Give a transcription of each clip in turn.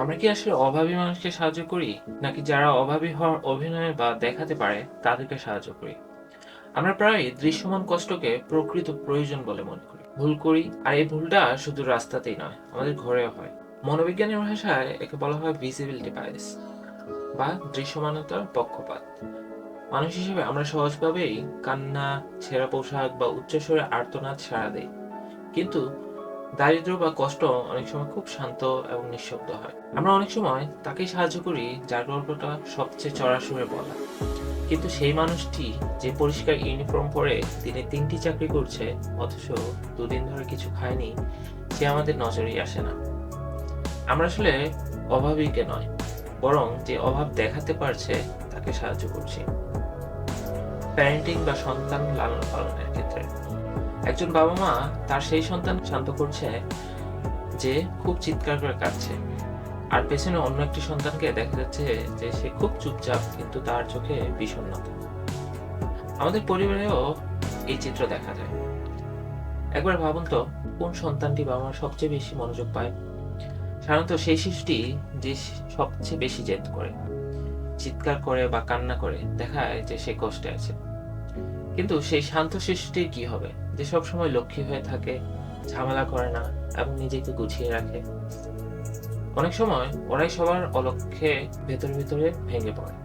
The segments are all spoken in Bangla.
আমরা কি আসলে অভাবী মানুষকে সাহায্য করি, নাকি যারা অভাবী হওয়ার অভিনয় বা দেখাতে পারে তাদেরকে সাহায্য করি? আমরা প্রায় দৃশ্যমান কষ্টকে প্রকৃত প্রয়োজন বলে মনে করি, ভুল করি। আর এই ভুলটা শুধু রাস্তাতেই নয়, আমাদের ঘরেও হয়। মনোবিজ্ঞানের ভাষায় একে বলা হয় ভিজিবিলিটি বায়াস বা দৃশ্যমানতার পক্ষপাত। মানুষ হিসেবে আমরা সহজভাবেই কান্না, ছেঁড়া পোশাক বা উচ্চস্বরে আর্তনাদ সাড়া দেই, কিন্তু দারিদ্র্য বা কষ্ট অনেক সময় খুব শান্ত এবং নিঃশব্দ হয়। আমরা অনেক সময় তাকেই সাহায্য করি যার গল্পটা সবচেয়ে চড়া সুরে বলা, কিন্তু সেই মানুষটি যে পরিষ্কার ইউনিফর্ম পরে দিনে 3টি চাকরি করছে, অথচ দুদিন ধরে কিছু খায়নি, সে আমাদের নজরেই আসে না। আমরা আসলে অভাবীকে নয়, বরং যে অভাব দেখাতে পারছে তাকে সাহায্য করছি। প্যারেন্টিং বা সন্তান লালন পালনের ক্ষেত্রে একজন বাবা মা তার সেই সন্তান শান্ত করছে যে খুব চিৎকার করে কাঁদছে, আর পেছনে অন্য একটি সন্তানকে দেখা যাচ্ছে যে সে খুব চুপচাপ, কিন্তু তার চোখে বিষণ্ণতা। আমাদের পরিবারেও এই চিত্র দেখা যায়। একবার ভাবুন তো, কোন সন্তানটি বাবা মার সবচেয়ে বেশি মনোযোগ পায়? সাধারণত সেই শিশুটি যে সবচেয়ে বেশি জেদ করে, চিৎকার করে বা কান্না করে দেখায় যে সে কষ্টে আছে। কিন্তু সেই শান্ত শিশুটির কি হবে, যে সবসময় লক্ষ্মী হয়ে থাকে, ঝামেলা করে না এবং নিজেকে গুছিয়ে রাখে? অনেক সময় ওরাই সবার অলক্ষ্যে ভেতরে ভেতরে ভেঙে পড়ে।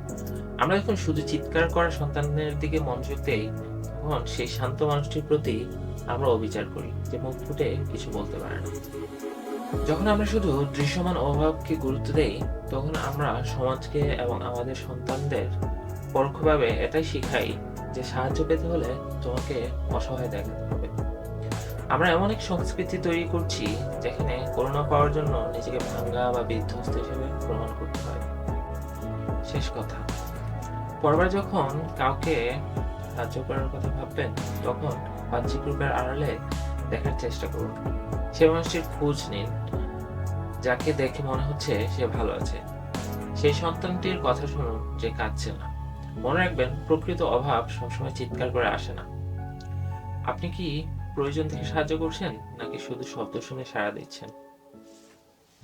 আমরা যখন শুধু চিৎকার করা সন্তানের দিকে মনোযোগ দেই, তখন সেই শান্ত মানুষটির প্রতি আমরা অবিচার করি, যে মুখ ফুটে কিছু বলতে পারে না। যখন আমরা শুধু দৃশ্যমান অভাবকে গুরুত্ব দেই, তখন আমরা সমাজকে এবং আমাদের সন্তানদের পরোক্ষভাবে এটাই শিখাই যে সাহায্য পেতে হলে তোমাকে অসহায় দেখাতে হবে। আমরা এমন এক সংস্কৃতি তৈরি করছি যেখানে করুণা পাওয়ার জন্য নিজেকে ভাঙ্গা বা বিধ্বস্ত হিসেবে প্রমাণ করতে হয়। শেষ কথা, পরবার যখন কাউকে সাহায্য করার কথা ভাববেন, তখন বাহ্যিক রূপের আড়ালে দেখার চেষ্টা করুন। সে মানুষটির খোঁজ নিন যাকে দেখে মনে হচ্ছে সে ভালো আছে। সেই সন্তানটির কথা শুনুন যে কাঁদছে না। মনে রাখবেন, প্রকৃত অভাব সবসময় চিৎকার করে আসে না। আপনি কি প্রয়োজন থেকে সাহায্য করছেন, নাকি শুধু শব্দ শুনে সাড়া দিচ্ছেন?